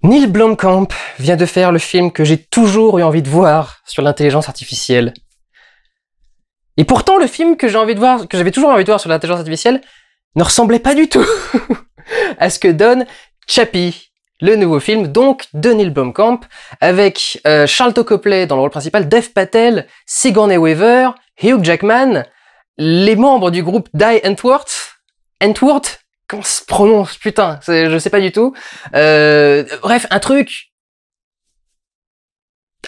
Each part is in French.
Neil Blomkamp vient de faire le film que j'ai toujours eu envie de voir sur l'intelligence artificielle. Et pourtant, le film que j'ai envie de voir, que j'avais toujours envie de voir sur l'intelligence artificielle, ne ressemblait pas du tout à ce que donne Chappie, le nouveau film donc de Neil Blomkamp, avec Sharlto Copley dans le rôle principal, Dev Patel, Sigourney Weaver, Hugh Jackman, les membres du groupe Die Antwoord, comment ça se prononce, putain, je sais pas du tout. Bref, un truc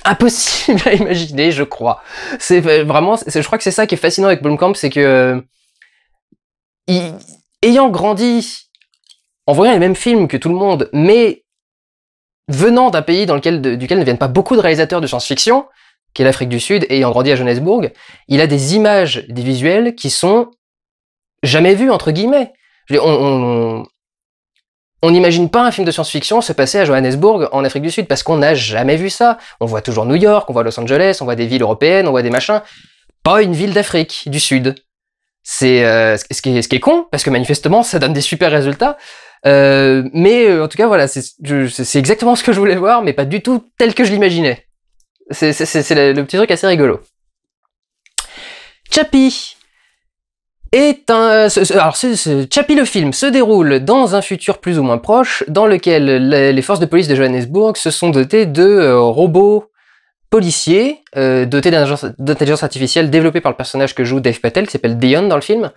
impossible à imaginer, je crois. C'est vraiment, je crois que c'est ça qui est fascinant avec Blomkamp, c'est que ayant grandi en voyant les mêmes films que tout le monde, mais venant d'un pays duquel ne viennent pas beaucoup de réalisateurs de science-fiction, qui est l'Afrique du Sud, et ayant grandi à Johannesburg, il a des images, des visuels qui sont jamais vus, entre guillemets. On n'imagine pas un film de science-fiction se passer à Johannesburg, en Afrique du Sud, parce qu'on n'a jamais vu ça. On voit toujours New York, on voit Los Angeles, on voit des villes européennes, on voit des machins. Pas une ville d'Afrique du Sud. C'est ce qui est con, parce que manifestement, ça donne des super résultats. Mais en tout cas, voilà, c'est exactement ce que je voulais voir, mais pas du tout tel que je l'imaginais. C'est le petit truc assez rigolo. Chappie est Chappie le film se déroule dans un futur plus ou moins proche, dans lequel les forces de police de Johannesburg se sont dotées de robots policiers, dotés d'intelligence artificielle développée par le personnage que joue Dev Patel, qui s'appelle Dion dans le film.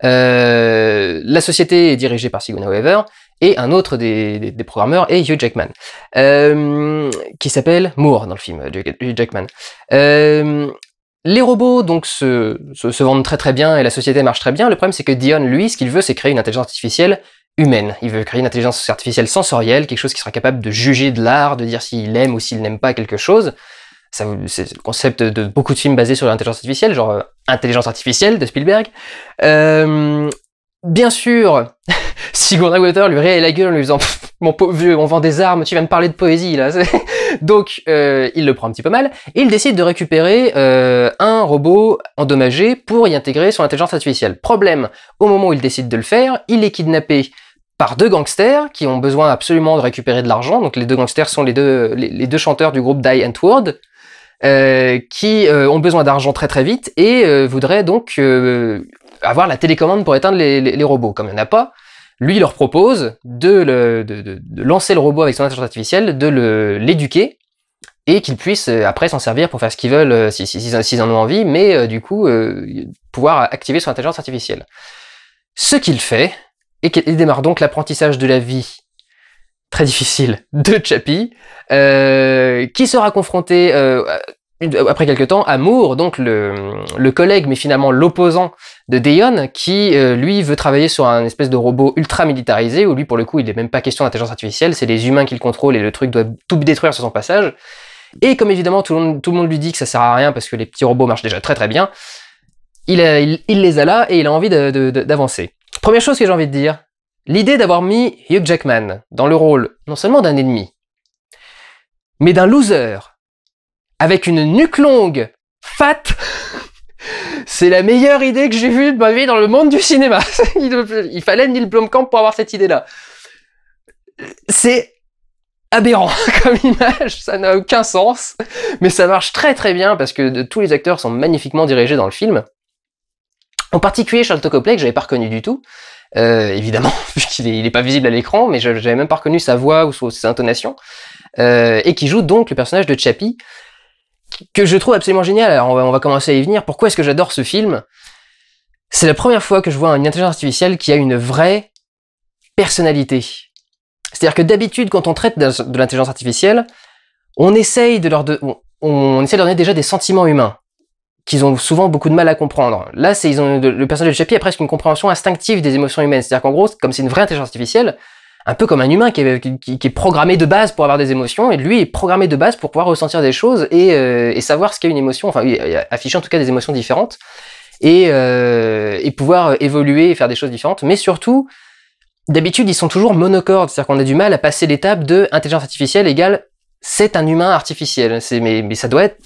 La société est dirigée par Sigourney Weaver, et un autre des programmeurs est Hugh Jackman, qui s'appelle Moore dans le film, Hugh Jackman. Les robots donc se vendent très très bien et la société marche très bien. Le problème c'est que Dion, lui, ce qu'il veut, c'est créer une intelligence artificielle humaine. Il veut créer une intelligence artificielle sensorielle, quelque chose qui sera capable de juger de l'art, de dire s'il aime ou s'il n'aime pas quelque chose. C'est le concept de beaucoup de films basés sur l'intelligence artificielle, genre Intelligence artificielle de Spielberg. Bien sûr, Sigourney Weaver lui rayait la gueule en lui disant « Mon pauvre vieux, on vend des armes, tu viens me parler de poésie là !» Donc, il le prend un petit peu mal, et il décide de récupérer un robot endommagé pour y intégrer son intelligence artificielle. Problème, au moment où il décide de le faire, il est kidnappé par deux gangsters qui ont besoin absolument de récupérer de l'argent. Donc les deux gangsters sont les deux chanteurs du groupe Die Antwoord, qui ont besoin d'argent très très vite et voudraient donc avoir la télécommande pour éteindre les robots. Comme il n'y en a pas, lui il leur propose de lancer le robot avec son intelligence artificielle, de l'éduquer et qu'ils puissent après s'en servir pour faire ce qu'ils veulent s'ils en ont envie, mais du coup pouvoir activer son intelligence artificielle. Ce qu'il fait, et qu'il démarre donc l'apprentissage de la vie très difficile de Chappie, qui sera confronté après quelque temps à Moore, donc le collègue mais finalement l'opposant de Dion, qui lui veut travailler sur un espèce de robot ultra militarisé, où lui pour le coup il n'est même pas question d'intelligence artificielle, c'est les humains qui le contrôlent et le truc doit tout détruire sur son passage. Et comme évidemment tout le monde lui dit que ça sert à rien parce que les petits robots marchent déjà très très bien, il les a là et il a envie d'avancer. Première chose que j'ai envie de dire, l'idée d'avoir mis Hugh Jackman dans le rôle non seulement d'un ennemi, mais d'un loser, avec une nuque longue, fat, c'est la meilleure idée que j'ai vue de ma vie dans le monde du cinéma. Il fallait Neil Blomkamp pour avoir cette idée-là. C'est aberrant comme image, ça n'a aucun sens, mais ça marche très très bien parce que tous les acteurs sont magnifiquement dirigés dans le film. En particulier Sharlto Copley, que j'avais pas reconnu du tout, évidemment, vu qu'il est pas visible à l'écran, mais j'avais même pas reconnu sa voix ou ses intonations, et qui joue donc le personnage de Chappie, que je trouve absolument génial. Alors on va commencer à y venir. Pourquoi est-ce que j'adore ce film? C'est la première fois que je vois une intelligence artificielle qui a une vraie personnalité. C'est-à-dire que d'habitude, quand on traite de l'intelligence artificielle, on essaye de leur donner déjà des sentiments humains qu'ils ont souvent beaucoup de mal à comprendre. Là, le personnage de Chappie a presque une compréhension instinctive des émotions humaines. C'est-à-dire qu'en gros, comme c'est une vraie intelligence artificielle, un peu comme un humain qui est programmé de base pour avoir des émotions, et lui est programmé de base pour pouvoir ressentir des choses et savoir ce qu'est une émotion, enfin afficher en tout cas des émotions différentes, et pouvoir évoluer et faire des choses différentes. Mais surtout, d'habitude, ils sont toujours monocordes, c'est-à-dire qu'on a du mal à passer l'étape de intelligence artificielle égale c'est un humain artificiel. Mais ça doit être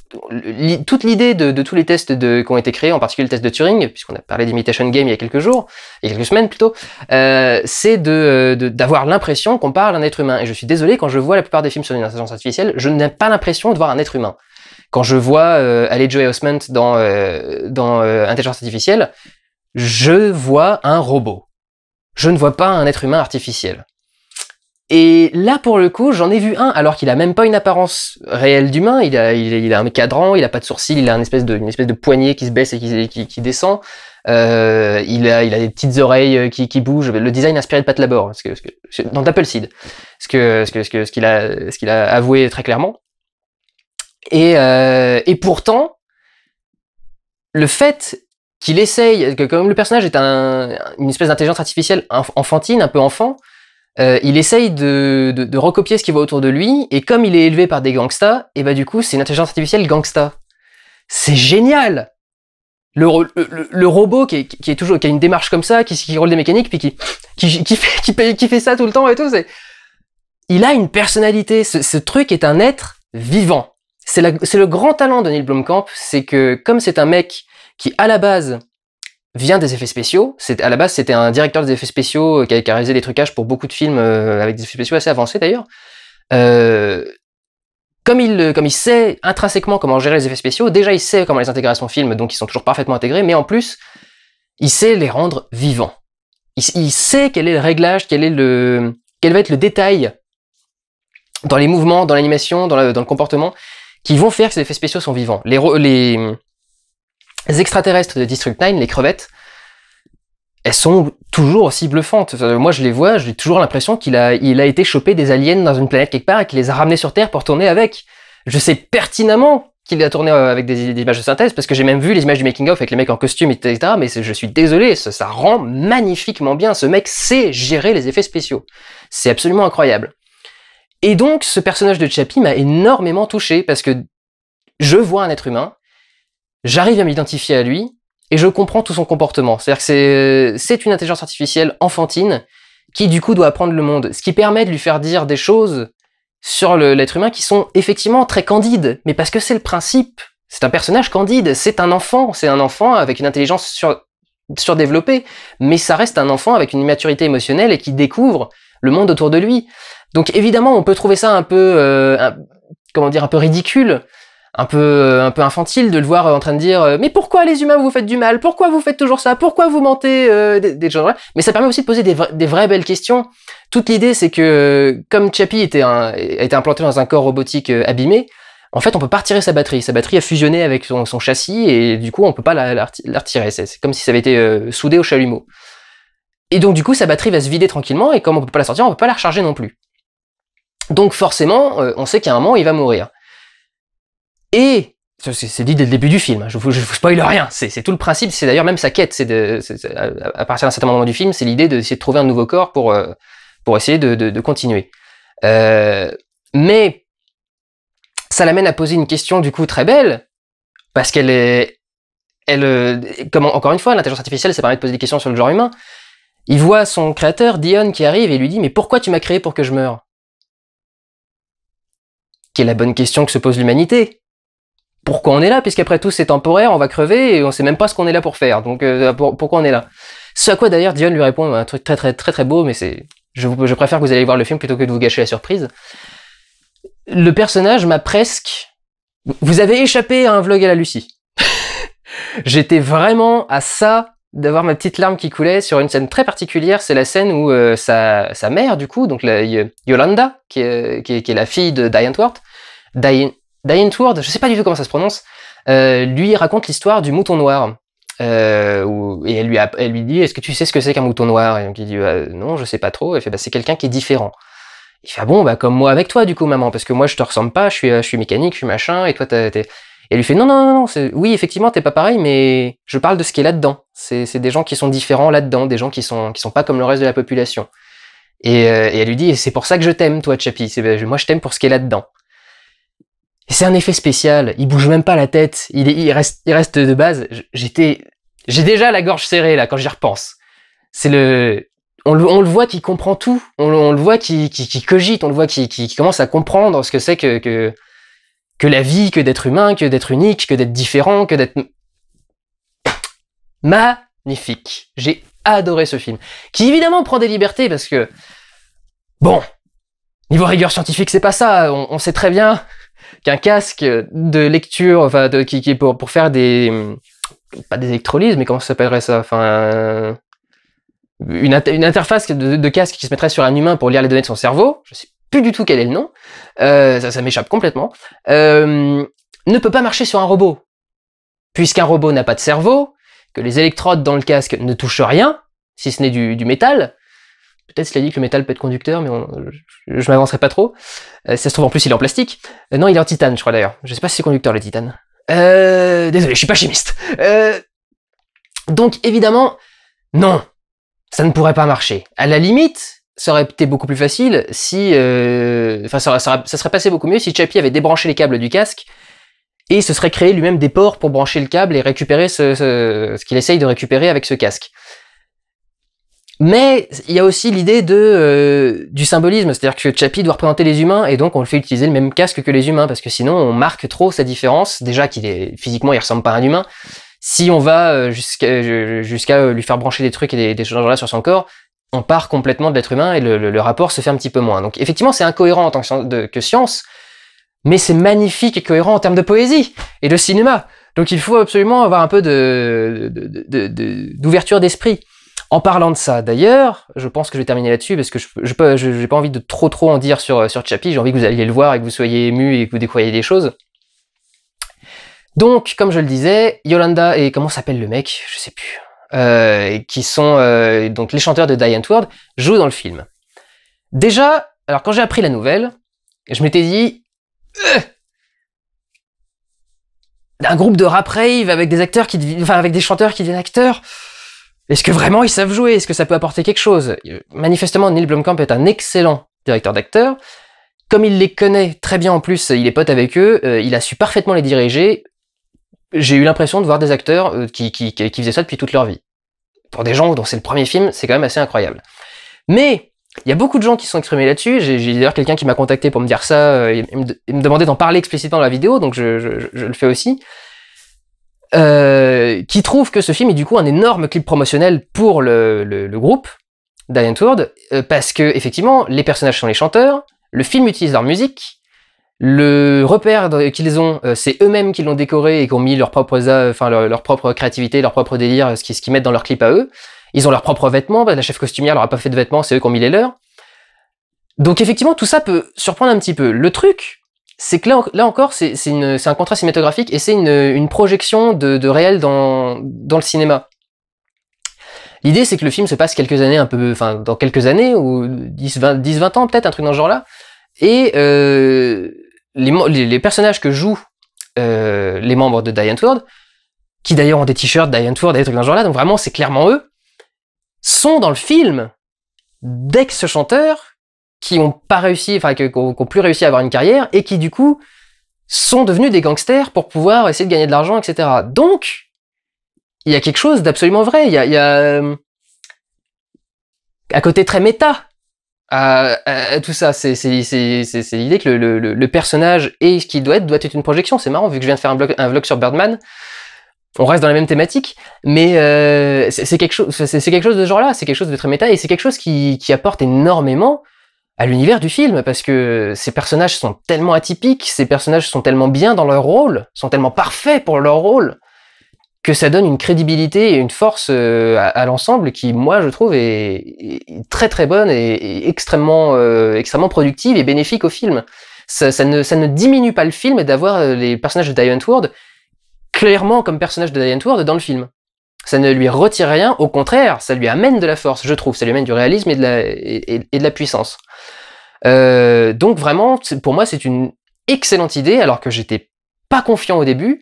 toute l'idée de tous les tests qui ont été créés, en particulier le test de Turing, puisqu'on a parlé d'Imitation Game il y a quelques semaines plutôt, c'est d'avoir l'impression qu'on parle d'un être humain. Et je suis désolé, quand je vois la plupart des films sur une intelligence artificielle, je n'ai pas l'impression de voir un être humain. Quand je vois Haley Joel Osment dans Intelligence artificielle, je vois un robot. Je ne vois pas un être humain artificiel. Et là, pour le coup, j'en ai vu un, alors qu'il a même pas une apparence réelle d'humain. Il a un cadran, il a pas de sourcils, il a une espèce de poignet qui se baisse et qui descend. Il a des petites oreilles qui bougent. Le design inspiré de Pat Labor, dans d'Appleseed, ce qu'il a avoué très clairement. Et pourtant, le fait qu'il essaye, que comme le personnage est une espèce d'intelligence artificielle enfantine, un peu enfant, il essaye de recopier ce qu'il voit autour de lui, et comme il est élevé par des gangstas, et bah du coup c'est une intelligence artificielle gangsta. C'est génial! Le robot qui a une démarche comme ça, qui roule des mécaniques, puis qui fait ça tout le temps et tout, il a une personnalité. Ce truc est un être vivant. C'est le grand talent de Neil Blomkamp, c'est que comme c'est un mec qui à la base vient des effets spéciaux. À la base, c'était un directeur des effets spéciaux qui a réalisé des trucages pour beaucoup de films avec des effets spéciaux assez avancés d'ailleurs. Comme il sait intrinsèquement comment gérer les effets spéciaux, déjà il sait comment les intégrer à son film, donc ils sont toujours parfaitement intégrés, mais en plus, il sait les rendre vivants. Il sait quel est le réglage, quel va être le détail dans les mouvements, dans l'animation, dans le comportement, qui vont faire que ces effets spéciaux sont vivants. Les extraterrestres de District 9, les crevettes, elles sont toujours aussi bluffantes. Moi, je les vois, j'ai toujours l'impression qu'il a été chopé des aliens dans une planète quelque part et qu'il les a ramenés sur Terre pour tourner avec. Je sais pertinemment qu'il a tourné avec des images de synthèse, parce que j'ai même vu les images du making-of avec les mecs en costume, etc. Mais je suis désolé, ça rend magnifiquement bien. Ce mec sait gérer les effets spéciaux. C'est absolument incroyable. Et donc, ce personnage de Chappie m'a énormément touché, parce que je vois un être humain, j'arrive à m'identifier à lui, et je comprends tout son comportement. C'est-à-dire que c'est une intelligence artificielle enfantine qui, du coup, doit apprendre le monde. Ce qui permet de lui faire dire des choses sur l'être humain qui sont effectivement très candides. Mais parce que c'est le principe. C'est un personnage candide. C'est un enfant. C'est un enfant avec une intelligence surdéveloppée. Mais ça reste un enfant avec une immaturité émotionnelle et qui découvre le monde autour de lui. Donc, évidemment, on peut trouver ça un peu, un peu ridicule. Un peu infantile de le voir en train de dire mais pourquoi les humains vous faites du mal, pourquoi vous faites toujours ça, pourquoi vous mentez, des choses. Mais ça permet aussi de poser des vraies belles questions. Toute l'idée, c'est que comme Chappie a été implanté dans un corps robotique abîmé, en fait on peut pas retirer sa batterie a fusionné avec son châssis, et du coup on peut pas la retirer. C'est comme si ça avait été soudé au chalumeau, et donc du coup sa batterie va se vider tranquillement, et comme on peut pas la sortir, on peut pas la recharger non plus. Donc forcément on sait qu'à un moment il va mourir. Et c'est dit dès le début du film, je vous spoil rien, c'est tout le principe, c'est d'ailleurs même sa quête, à partir d'un certain moment du film, c'est l'idée d'essayer de trouver un nouveau corps pour essayer de continuer. Mais ça l'amène à poser une question du coup très belle, parce comme encore une fois, l'intelligence artificielle, ça permet de poser des questions sur le genre humain. Il voit son créateur, Dion, qui arrive et lui dit « Mais pourquoi tu m'as créé pour que je meure ?» Qui est la bonne question que se pose l'humanité. Pourquoi on est là, puisqu'après tout c'est temporaire, on va crever et on sait même pas ce qu'on est là pour faire, donc pourquoi on est là? Ce à quoi d'ailleurs Dion lui répond un truc très très très très beau, mais je préfère que vous allez voir le film plutôt que de vous gâcher la surprise. Le personnage m'a presque... Vous avez échappé à un vlog à la Lucie. J'étais vraiment à ça d'avoir ma petite larme qui coulait sur une scène très particulière, c'est la scène où sa mère du coup, donc Yolanda, qui est la fille de Diane Ward, Diane Ward, je sais pas du tout comment ça se prononce, lui raconte l'histoire du mouton noir. Et elle lui dit « Est-ce que tu sais ce que c'est qu'un mouton noir ?» Et donc il dit « Non, je sais pas trop. » Elle fait « C'est quelqu'un qui est différent. » Il fait « Ah bon, comme moi avec toi du coup, maman, parce que moi je te ressemble pas, je suis mécanique, je suis machin, et toi t'es... » Et elle lui fait « Non, oui, effectivement, t'es pas pareil, mais je parle de ce qui est là-dedans. C'est des gens qui sont différents là-dedans, des gens qui sont pas comme le reste de la population. » Et elle lui dit « Et c'est pour ça que je t'aime, toi, Chappie. Moi je t'aime pour ce qui est là-dedans. » Et c'est un effet spécial, il bouge même pas la tête, il reste de base. J'ai déjà la gorge serrée là quand j'y repense. C'est on le voit qu'il comprend tout, on le voit qu'il cogite, on le voit qu'il commence à comprendre ce que c'est que la vie, que d'être humain, que d'être unique, que d'être différent, que d'être... Magnifique. J'ai adoré ce film. Qui évidemment prend des libertés parce que... Bon, niveau rigueur scientifique, c'est pas ça. On sait très bien qu'un casque de lecture, enfin, qui est pour faire des... Pas des électrolyses, mais comment ça s'appellerait ça? Enfin... Une interface de casque qui se mettrait sur un humain pour lire les données de son cerveau. Je sais plus du tout quel est le nom. Ça m'échappe complètement. Ne peut pas marcher sur un robot. Puisqu'un robot n'a pas de cerveau, que les électrodes dans le casque ne touchent rien, si ce n'est du métal. Peut-être cela dit que le métal peut être conducteur, mais je m'avancerai pas trop. Ça se trouve en plus il est en plastique. Non, il est en titane, je crois d'ailleurs. Je sais pas si c'est conducteur le titane. Désolé, je suis pas chimiste. Donc évidemment, non, ça ne pourrait pas marcher. À la limite, ça aurait été beaucoup plus facile si... Enfin, ça serait passé beaucoup mieux si Chappie avait débranché les câbles du casque et se serait créé lui-même des ports pour brancher le câble et récupérer ce qu'il essaye de récupérer avec ce casque. Mais il y a aussi l'idée du symbolisme, c'est-à-dire que Chappie doit représenter les humains et donc on le fait utiliser le même casque que les humains parce que sinon on marque trop sa différence. Déjà physiquement il ressemble pas à un humain. Si on va jusqu'à lui faire brancher des trucs et des choses là sur son corps, on part complètement de l'être humain et le rapport se fait un petit peu moins. Donc effectivement c'est incohérent en tant que science, mais c'est magnifique et cohérent en termes de poésie et de cinéma. Donc il faut absolument avoir un peu d'ouverture d'esprit. En parlant de ça, d'ailleurs, je pense que je vais terminer là-dessus parce que je n'ai pas envie de trop en dire sur Chappie. J'ai envie que vous alliez le voir et que vous soyez ému et que vous découvriez des choses. Donc, comme je le disais, Yolanda et comment s'appelle le mec, je sais plus, qui sont donc les chanteurs de Die Antwoord, jouent dans le film. Déjà, alors quand j'ai appris la nouvelle, je m'étais dit un groupe de rap rave avec des acteurs avec des chanteurs qui deviennent acteurs. Est-ce que vraiment ils savent jouer? Est-ce que ça peut apporter quelque chose? Manifestement, Neil Blomkamp est un excellent directeur d'acteurs. Comme il les connaît très bien en plus, il est pote avec eux, il a su parfaitement les diriger. J'ai eu l'impression de voir des acteurs qui faisaient ça depuis toute leur vie. Pour des gens dont c'est le premier film, c'est quand même assez incroyable. Mais il y a beaucoup de gens qui sont exprimés là-dessus. J'ai d'ailleurs quelqu'un qui m'a contacté pour me dire ça, il me demandait d'en parler explicitement dans la vidéo, donc je le fais aussi. Qui trouve que ce film est du coup un énorme clip promotionnel pour le groupe Die Antwoord, parce que effectivement les personnages sont les chanteurs, le film utilise leur musique, le repère qu'ils ont, c'est eux-mêmes qui l'ont décoré et qui ont mis leur propre créativité, leur propre délire, ce qu'ils mettent dans leur clip à eux. Ils ont leurs propres vêtements, la chef costumière leur a pas fait de vêtements, c'est eux qui ont mis les leurs. Donc effectivement tout ça peut surprendre un petit peu. Le truc, c'est que là encore, c'est un contrat cinématographique et c'est une projection de réel dans le cinéma. L'idée, c'est que le film se passe quelques années dans quelques années, ou 10-20 ans peut-être, un truc dans ce genre-là, et les personnages que jouent les membres de Die Antwoord, qui d'ailleurs ont des t-shirts Die Antwoord, des trucs dans ce genre-là, donc vraiment c'est clairement eux, sont dans le film d'ex-chanteurs qui ont pas réussi, qui ont plus réussi à avoir une carrière et qui du coup sont devenus des gangsters pour pouvoir essayer de gagner de l'argent, etc. Donc il y a quelque chose d'absolument vrai. Il y a un côté très méta à tout ça. C'est l'idée que le personnage et ce qu'il doit être une projection. C'est marrant vu que je viens de faire un vlog sur Birdman. On reste dans la même thématique, mais c'est quelque chose de ce genre-là. C'est quelque chose de très méta et c'est quelque chose qui apporte énormément à l'univers du film, parce que ces personnages sont tellement atypiques, ces personnages sont tellement bien dans leur rôle, sont tellement parfaits pour leur rôle, que ça donne une crédibilité et une force à l'ensemble qui, moi, je trouve, est très très bonne et extrêmement productive et bénéfique au film. Ça ne diminue pas le film d'avoir les personnages de Die Antwoord clairement comme personnages de Die Antwoord dans le film. Ça ne lui retire rien, au contraire, ça lui amène de la force, je trouve, ça lui amène du réalisme et de la puissance. Donc vraiment, pour moi, c'est une excellente idée, alors que j'étais pas confiant au début,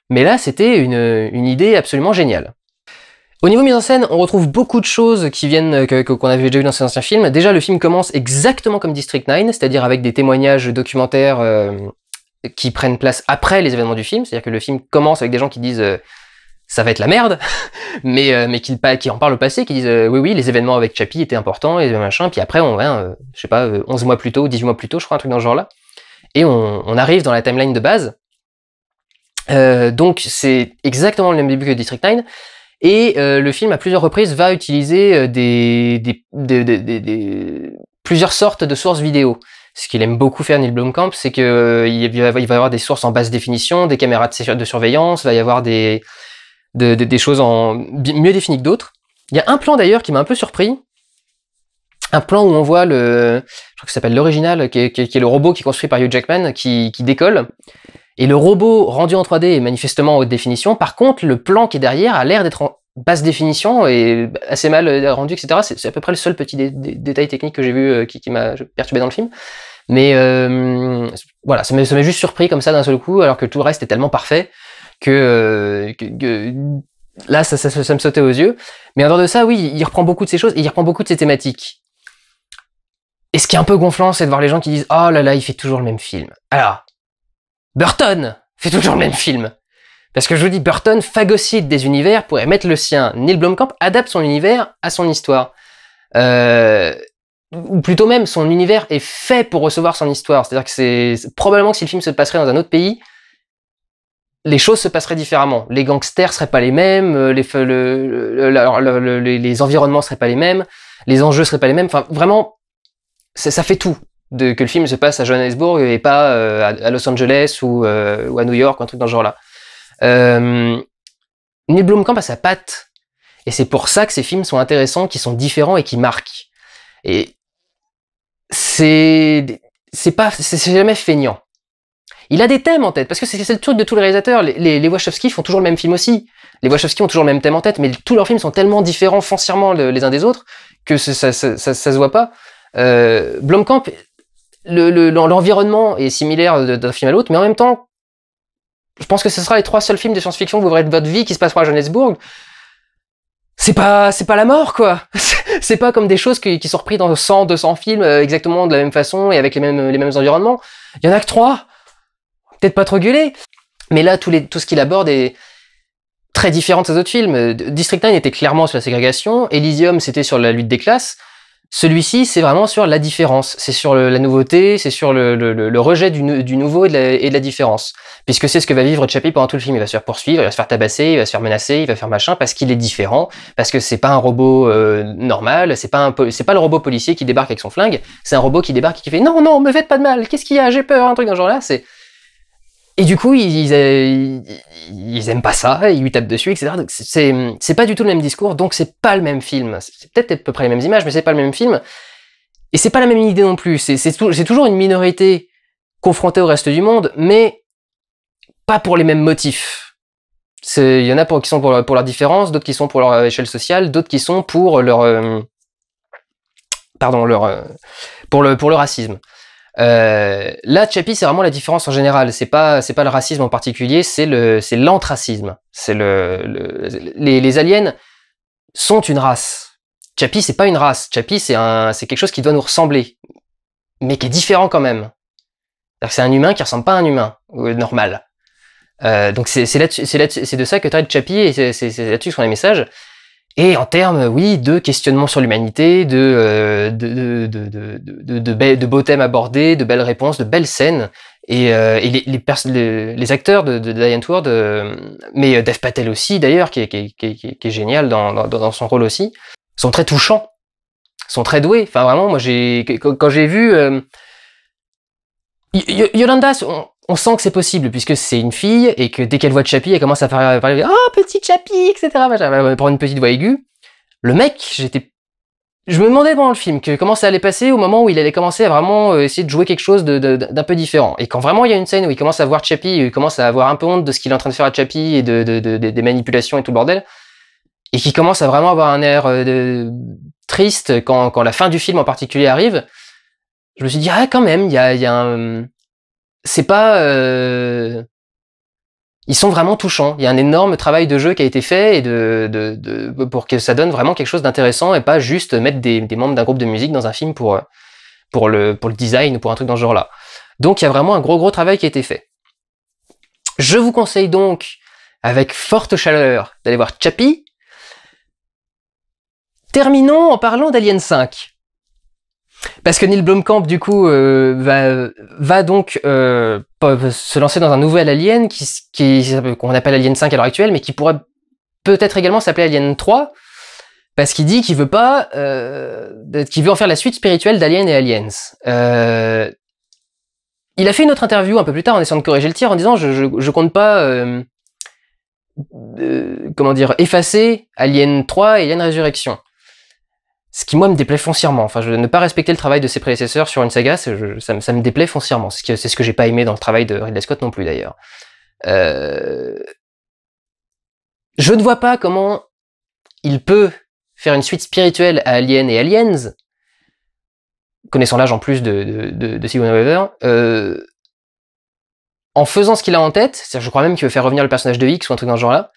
mais là, c'était une idée absolument géniale. Au niveau mise en scène, on retrouve beaucoup de choses qui viennent qu'on avait déjà vu dans ces anciens films. Déjà, le film commence exactement comme District 9, c'est-à-dire avec des témoignages documentaires qui prennent place après les événements du film, c'est-à-dire que le film commence avec des gens qui disent ça va être la merde, mais qui en parlent au passé, qui disent oui, oui, les événements avec Chappie étaient importants, et machin, puis après, on va, je sais pas, 11 mois plus tôt, 18 mois plus tôt, je crois, un truc dans ce genre-là, et on arrive dans la timeline de base. Donc, c'est exactement le même début que District 9, et le film, à plusieurs reprises, va utiliser plusieurs sortes de sources vidéo. Ce qu'il aime beaucoup faire Neil Blomkamp, c'est que il va y avoir des sources en basse définition, des caméras de surveillance, va y avoir des choses mieux définies que d'autres. Il y a un plan d'ailleurs qui m'a un peu surpris. Un plan où on voit je crois que ça s'appelle l'original, qui est le robot qui est construit par Hugh Jackman, qui décolle. Et le robot rendu en 3D est manifestement en haute définition. Par contre, le plan qui est derrière a l'air d'être en basse définition et assez mal rendu, etc. C'est à peu près le seul petit détail technique que j'ai vu qui m'a perturbé dans le film. Mais voilà, ça m'a juste surpris comme ça d'un seul coup, alors que tout le reste est tellement parfait que là, ça me sautait aux yeux. Mais en dehors de ça, oui, il reprend beaucoup de ces choses et il reprend beaucoup de ces thématiques. Et ce qui est un peu gonflant, c'est de voir les gens qui disent « Oh là là, il fait toujours le même film. » Alors, Burton fait toujours le même film. Parce que je vous dis, Burton phagocyte des univers pour émettre le sien. Neil Blomkamp adapte son univers à son histoire. Ou plutôt même, son univers est fait pour recevoir son histoire. C'est-à-dire que c'est probablement que si le film se passerait dans un autre pays, les choses se passeraient différemment. Les gangsters seraient pas les mêmes, les environnements seraient pas les mêmes, les enjeux seraient pas les mêmes. Enfin, vraiment, ça fait tout que le film se passe à Johannesburg et pas à Los Angeles ou à New York, un truc dans ce genre-là. Neil Blomkamp a sa patte, et c'est pour ça que ces films sont intéressants, qui sont différents et qui marquent. Et c'est jamais feignant. Il a des thèmes en tête, parce que c'est le truc de tous les réalisateurs. Les Wachowski font toujours le même film aussi. Les Wachowski ont toujours le même thème en tête, mais tous leurs films sont tellement différents foncièrement les uns des autres que ça se voit pas. Blomkamp, l'environnement est similaire d'un film à l'autre, mais en même temps, je pense que ce sera les 3 seuls films de science-fiction que vous verrez de votre vie qui se passeront à Johannesburg. C'est pas la mort, quoi. C'est pas comme des choses qui sont reprises dans 100, 200 films exactement de la même façon et avec les mêmes environnements. Il y en a que 3. Peut-être pas trop gueuler. Mais là, tout ce qu'il aborde est très différent de ses autres films. District 9 était clairement sur la ségrégation. Elysium, c'était sur la lutte des classes. Celui-ci, c'est vraiment sur la différence. C'est sur la nouveauté, c'est sur le rejet du nouveau et de la différence. Puisque c'est ce que va vivre Chappie pendant tout le film. Il va se faire poursuivre, il va se faire tabasser, il va se faire menacer, il va faire machin, parce qu'il est différent, parce que c'est pas un robot normal, c'est pas le robot policier qui débarque avec son flingue, c'est un robot qui débarque et qui fait « Non, non, me faites pas de mal, qu'est-ce qu'il y a, j'ai peur », un truc dans ce genre-là, c'est... Et du coup, ils aiment pas ça, ils lui tapent dessus, etc. Donc c'est pas du tout le même discours, donc c'est pas le même film. C'est peut-être à peu près les mêmes images, mais c'est pas le même film. Et c'est pas la même idée non plus. C'est toujours une minorité confrontée au reste du monde, mais pas pour les mêmes motifs. Il y en a qui sont pour leur différence, d'autres qui sont pour leur échelle sociale, d'autres qui sont pour le racisme. Là, Chappie, c'est vraiment la différence en général. C'est pas le racisme en particulier, c'est l'anthracisme. Les aliens sont une race. Chappie, c'est pas une race. Chappie, c'est quelque chose qui doit nous ressembler, mais qui est différent quand même. C'est un humain qui ressemble pas à un humain normal. Donc c'est de ça que traite Chappie, et c'est là-dessus sont les messages. Et en termes, oui, de questionnement sur l'humanité, de beaux thèmes abordés, de belles réponses, de belles scènes, et les acteurs de Diane Ward, mais Dev Patel aussi d'ailleurs, qui est génial dans son rôle aussi, sont très touchants, sont très doués. Enfin vraiment, moi quand j'ai vu Yolanda, on sent que c'est possible, puisque c'est une fille, et que dès qu'elle voit Chappie, elle commence à parler « Oh, petit Chappie », etc. Elle prend une petite voix aiguë. Le mec, je me demandais pendant le film comment ça allait passer au moment où il allait commencer à vraiment essayer de jouer quelque chose d'un peu différent. Et quand vraiment il y a une scène où il commence à voir Chappie, il commence à avoir un peu honte de ce qu'il est en train de faire à Chappie, et des manipulations et tout le bordel, et qui commence à vraiment avoir un air triste quand la fin du film en particulier arrive, je me suis dit « Ah, quand même, il y a un... » C'est pas... Ils sont vraiment touchants. Il y a un énorme travail de jeu qui a été fait et pour que ça donne vraiment quelque chose d'intéressant, et pas juste mettre des membres d'un groupe de musique dans un film pour le design ou pour un truc dans ce genre-là. Donc il y a vraiment un gros travail qui a été fait. Je vous conseille donc avec forte chaleur d'aller voir Chappie. Terminons en parlant d'Alien 5. Parce que Neil Blomkamp, du coup, va donc se lancer dans un nouvel Alien qu'on appelle Alien 5 à l'heure actuelle, mais qui pourrait peut-être également s'appeler Alien 3, parce qu'il dit qu'il veut pas, qu'il veut en faire la suite spirituelle d'Alien et Aliens. Il a fait une autre interview un peu plus tard en essayant de corriger le tir en disant je compte pas, comment dire, effacer Alien 3 et Alien Résurrection. Ce qui, moi, me déplaît foncièrement. Enfin, ne pas respecter le travail de ses prédécesseurs sur une saga, ça me déplaît foncièrement. C'est ce que j'ai pas aimé dans le travail de Ridley Scott non plus, d'ailleurs. Je ne vois pas comment il peut faire une suite spirituelle à Alien et Aliens, connaissant l'âge en plus de Sigourney Weaver, en faisant ce qu'il a en tête. C'est-à-dire, je crois même qu'il veut faire revenir le personnage de X ou un truc dans ce genre-là.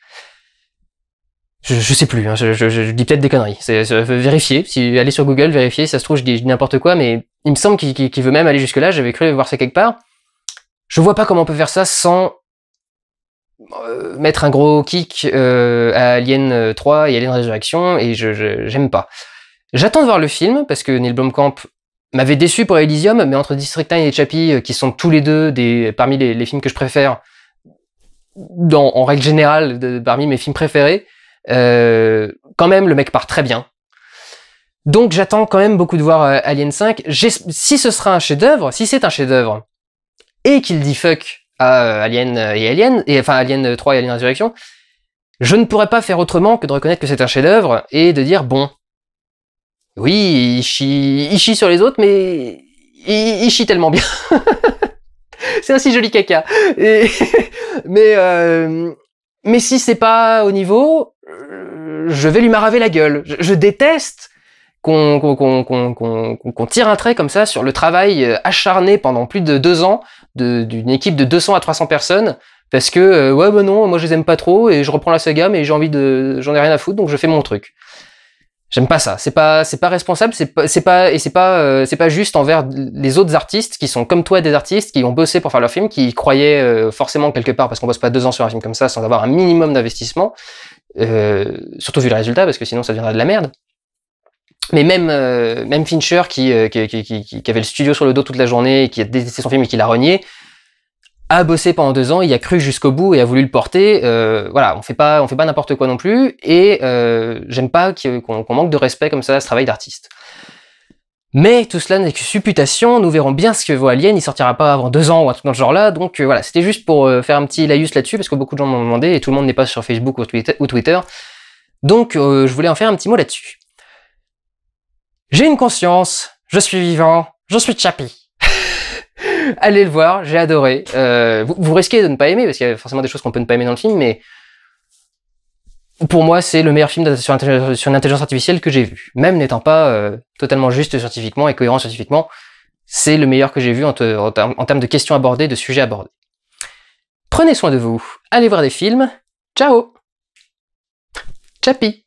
Je sais plus, hein, je dis peut-être des conneries. Vérifier, si allez sur Google, vérifier, si ça se trouve je dis n'importe quoi, mais il me semble qu'il veut même aller jusque-là, j'avais cru voir ça quelque part. Je vois pas comment on peut faire ça sans mettre un gros kick à Alien 3 et Alien Résurrection, et j'aime pas. J'attends de voir le film, parce que Neil Blomkamp m'avait déçu pour Elysium, mais entre District 9 et Chappie, qui sont tous les deux parmi les films que je préfère, en règle générale, parmi mes films préférés, quand même le mec part très bien, donc j'attends quand même beaucoup de voir Alien 5. Si ce sera un chef-d'œuvre, si c'est un chef-d'œuvre et qu'il dit fuck à Alien et Alien, et enfin Alien 3 et Alien Résurrection, je ne pourrais pas faire autrement que de reconnaître que c'est un chef-d'œuvre et de dire bon, oui, il chie sur les autres, mais il chie tellement bien. C'est un si joli caca. Mais si c'est pas au niveau, je vais lui maraver la gueule. Je déteste qu'on tire un trait comme ça sur le travail acharné pendant plus de 2 ans d'une équipe de 200 à 300 personnes, parce que ouais bah non, moi je les aime pas trop et je reprends la saga, mais j'en ai rien à foutre, donc je fais mon truc. J'aime pas ça. C'est pas responsable. C'est pas juste envers les autres artistes qui sont comme toi des artistes qui ont bossé pour faire leur film, qui croyaient forcément quelque part, parce qu'on bosse pas 2 ans sur un film comme ça sans avoir un minimum d'investissement. Surtout vu le résultat, parce que sinon ça deviendra de la merde. Mais même Fincher qui avait le studio sur le dos toute la journée, et qui a détesté son film et qui l'a renié, a bossé pendant 2 ans, il a cru jusqu'au bout et a voulu le porter. Voilà, on fait pas n'importe quoi non plus, et j'aime pas qu'on manque de respect comme ça à ce travail d'artiste. Mais tout cela n'est que supputation, nous verrons bien ce que vaut Alien, il sortira pas avant 2 ans ou un truc dans ce genre-là, donc voilà, c'était juste pour faire un petit laïus là-dessus, parce que beaucoup de gens m'ont demandé, et tout le monde n'est pas sur Facebook ou Twitter, donc je voulais en faire un petit mot là-dessus. J'ai une conscience, je suis vivant, je suis Chappie. Allez le voir, j'ai adoré. Vous risquez de ne pas aimer, parce qu'il y a forcément des choses qu'on peut ne pas aimer dans le film, mais pour moi, c'est le meilleur film sur l'intelligence artificielle que j'ai vu. Même n'étant pas totalement juste scientifiquement et cohérent scientifiquement, c'est le meilleur que j'ai vu en termes de questions abordées, de sujets abordés. Prenez soin de vous, allez voir des films, ciao Chappie.